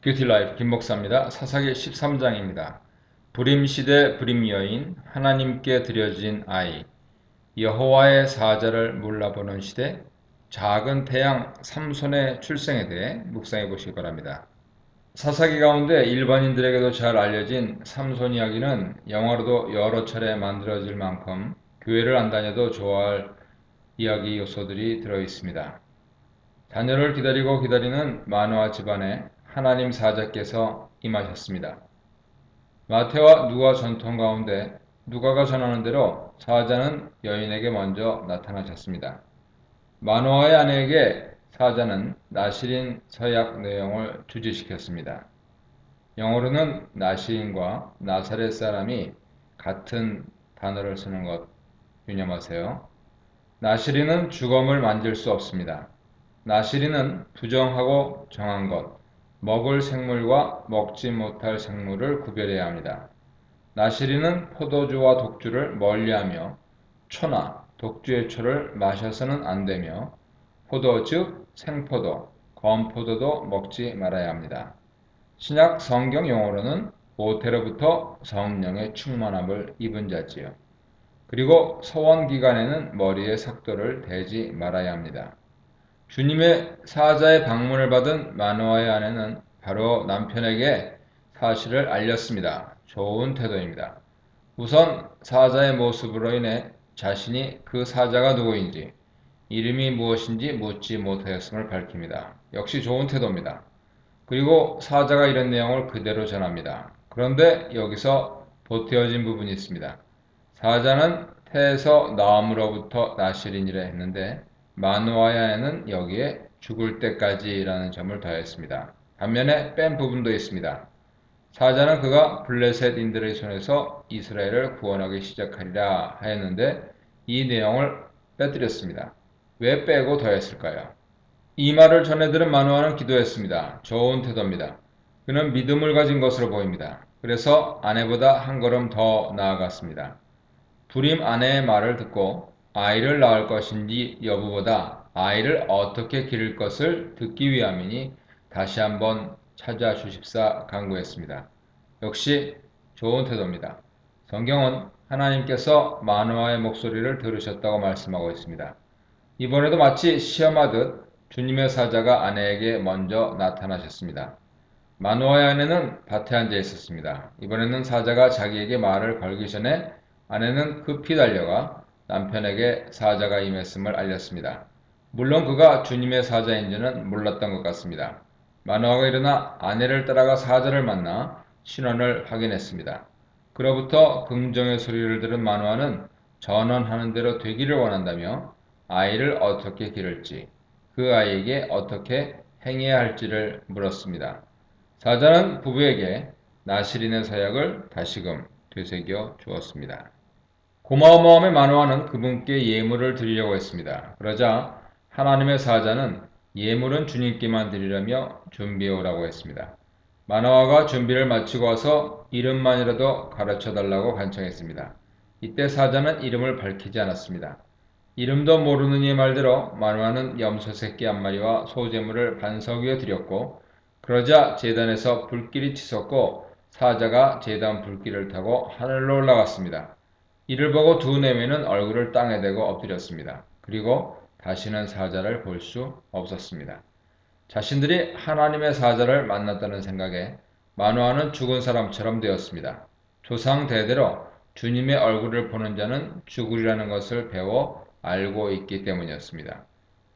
뷰티 라이프 김 목사입니다. 사사기 13장입니다. 불임 시대 불임 여인, 하나님께 드려진 아이, 여호와의 사자를 몰라보는 시대, 작은 태양 삼손의 출생에 대해 묵상해 보시기 바랍니다. 사사기 가운데 일반인들에게도 잘 알려진 삼손 이야기는 영화로도 여러 차례 만들어질 만큼 교회를 안 다녀도 좋아할 이야기 요소들이 들어 있습니다. 자녀를 기다리고 기다리는 마노아 집안에 하나님 사자께서 임하셨습니다. 마태와 누가 전통 가운데 누가가 전하는 대로 사자는 여인에게 먼저 나타나셨습니다. 마노아의 아내에게 사자는 나실인 서약 내용을 주지시켰습니다. 영어로는 나실인과 나사렛 사람이 같은 단어를 쓰는 것 유념하세요. 나실인은 주검을 만질 수 없습니다. 나실인은 부정하고 정한 것, 먹을 생물과 먹지 못할 생물을 구별해야 합니다. 나실인은 포도주와 독주를 멀리하며 초나 독주의 초를 마셔서는 안 되며 포도 즉 생포도, 건포도도 먹지 말아야 합니다. 신약 성경 용어로는 모태로부터 성령의 충만함을 입은 자지요. 그리고 소원 기간에는 머리에 삭도를 대지 말아야 합니다. 주님의 사자의 방문을 받은 마노아의 아내는 바로 남편에게 사실을 알렸습니다. 좋은 태도입니다. 우선 사자의 모습으로 인해 자신이 그 사자가 누구인지, 이름이 무엇인지 묻지 못하였음을 밝힙니다. 역시 좋은 태도입니다. 그리고 사자가 이런 내용을 그대로 전합니다. 그런데 여기서 보태어진 부분이 있습니다. 사자는 태에서 나옴으로부터 나실이니라 했는데 마노아의 아내는 여기에 죽을 때까지라는 점을 더했습니다. 반면에 뺀 부분도 있습니다. 사자는 그가 블레셋인들의 손에서 이스라엘을 구원하기 시작하리라 하였는데 이 내용을 빼뜨렸습니다. 왜 빼고 더했을까요? 이 말을 전해 들은 마노아는 기도했습니다. 좋은 태도입니다. 그는 믿음을 가진 것으로 보입니다. 그래서 아내보다 한 걸음 더 나아갔습니다. 불임 아내의 말을 듣고 아이를 낳을 것인지 여부보다 아이를 어떻게 기를 것을 듣기 위함이니 다시 한번 찾아주십사 간구했습니다. 역시 좋은 태도입니다. 성경은 하나님께서 마노아의 목소리를 들으셨다고 말씀하고 있습니다. 이번에도 마치 시험하듯 주님의 사자가 아내에게 먼저 나타나셨습니다. 마노아의 아내는 밭에 앉아 있었습니다. 이번에는 사자가 자기에게 말을 걸기 전에 아내는 급히 달려가 남편에게 사자가 임했음을 알렸습니다. 물론 그가 주님의 사자인지는 몰랐던 것 같습니다. 마노아가 일어나 아내를 따라가 사자를 만나 신원을 확인했습니다. 그로부터 긍정의 소리를 들은 마노아는 전언하는 대로 되기를 원한다며 아이를 어떻게 기를지, 그 아이에게 어떻게 행해야 할지를 물었습니다. 사자는 부부에게 나실인의 서약을 다시금 되새겨 주었습니다. 고마운 마음의 마노아는 그분께 예물을 드리려고 했습니다. 그러자 하나님의 사자는 예물은 주님께만 드리려며 준비해 오라고 했습니다. 마노아가 준비를 마치고 와서 이름만이라도 가르쳐 달라고 간청했습니다. 이때 사자는 이름을 밝히지 않았습니다. 이름도 모르는 이의 말대로 마노아는 염소 새끼 한 마리와 소제물을 반석 위에 드렸고 그러자 제단에서 불길이 치솟고 사자가 제단 불길을 타고 하늘로 올라갔습니다. 이를 보고 두 내외는 얼굴을 땅에 대고 엎드렸습니다. 그리고 다시는 사자를 볼 수 없었습니다. 자신들이 하나님의 사자를 만났다는 생각에 마노아는 죽은 사람처럼 되었습니다. 조상 대대로 주님의 얼굴을 보는 자는 죽으리라는 것을 배워 알고 있기 때문이었습니다.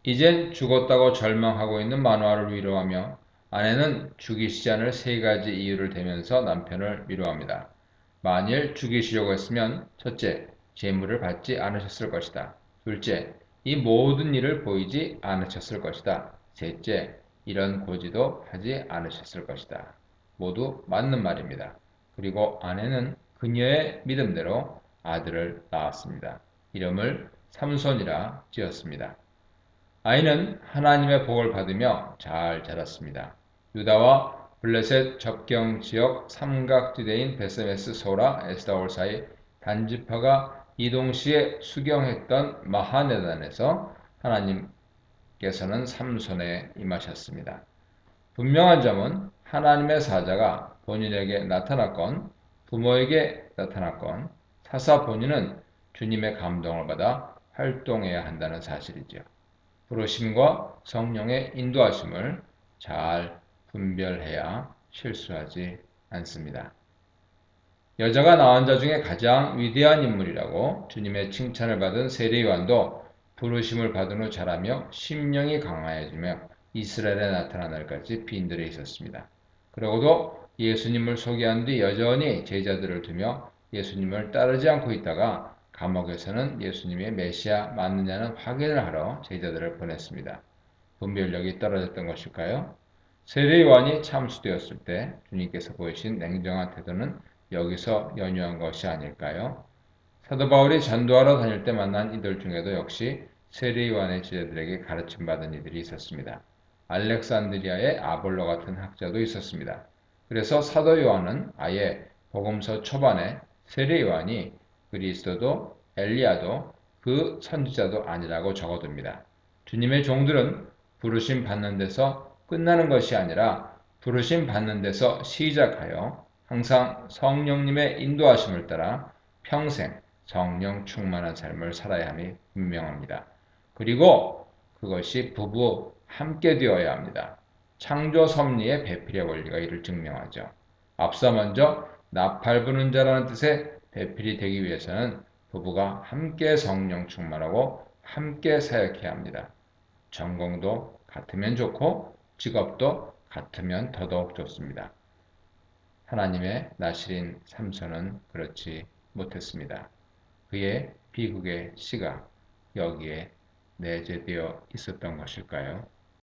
이젠 죽었다고 절망하고 있는 마노아를 위로하며 아내는 죽이시지 않을 세 가지 이유를 대면서 남편을 위로합니다. 만일 죽이시려고 했으면 첫째, 재물을 받지 않으셨을 것이다. 둘째, 이 모든 일을 보이지 않으셨을 것이다. 셋째, 이런 고지도 하지 않으셨을 것이다. 모두 맞는 말입니다. 그리고 아내는 그녀의 믿음대로 아들을 낳았습니다. 이름을 삼손이라 지었습니다. 아이는 하나님의 복을 받으며 잘 자랐습니다. 유다와 블레셋 접경 지역 삼각지대인 베세메스 소라 에스다올 사이 단지파가 이동 시에 수경했던 마하네단에서 하나님께서는 삼손에 임하셨습니다. 분명한 점은 하나님의 사자가 본인에게 나타났건 부모에게 나타났건 사사 본인은 주님의 감동을 받아 활동해야 한다는 사실이지요. 부르심과 성령의 인도하심을 잘 분별해야 실수하지 않습니다. 여자가 낳은 자 중에 가장 위대한 인물이라고 주님의 칭찬을 받은 세례요한도 부르심을 받은 후 자라며 심령이 강화해지며 이스라엘에 나타난 날까지 빈들에 있었습니다. 그러고도 예수님을 소개한 뒤 여전히 제자들을 두며 예수님을 따르지 않고 있다가 감옥에서는 예수님의 메시아 맞느냐는 확인을 하러 제자들을 보냈습니다. 분별력이 떨어졌던 것일까요? 세례요한이 참수되었을 때 주님께서 보이신 냉정한 태도는 여기서 연유한 것이 아닐까요? 사도 바울이 전도하러 다닐 때 만난 이들 중에도 역시 세례요한의 제자들에게 가르침받은 이들이 있었습니다. 알렉산드리아의 아볼로 같은 학자도 있었습니다. 그래서 사도 요한은 아예 복음서 초반에 세례요한이 그리스도도 엘리야도 그 선지자도 아니라고 적어둡니다. 주님의 종들은 부르심 받는 데서 끝나는 것이 아니라 부르심 받는 데서 시작하여 항상 성령님의 인도하심을 따라 평생 성령 충만한 삶을 살아야 함이 분명합니다. 그리고 그것이 부부 함께 되어야 합니다. 창조 섭리의 배필의 원리가 이를 증명하죠. 앞서 먼저 나팔 부는 자라는 뜻의 배필이 되기 위해서는 부부가 함께 성령 충만하고 함께 사역해야 합니다. 전공도 같으면 좋고 직업도 같으면 더더욱 좋습니다. 하나님의 나실인 삼손은 그렇지 못했습니다. 그의 비극의 씨가 여기에 내재되어 있었던 것일까요?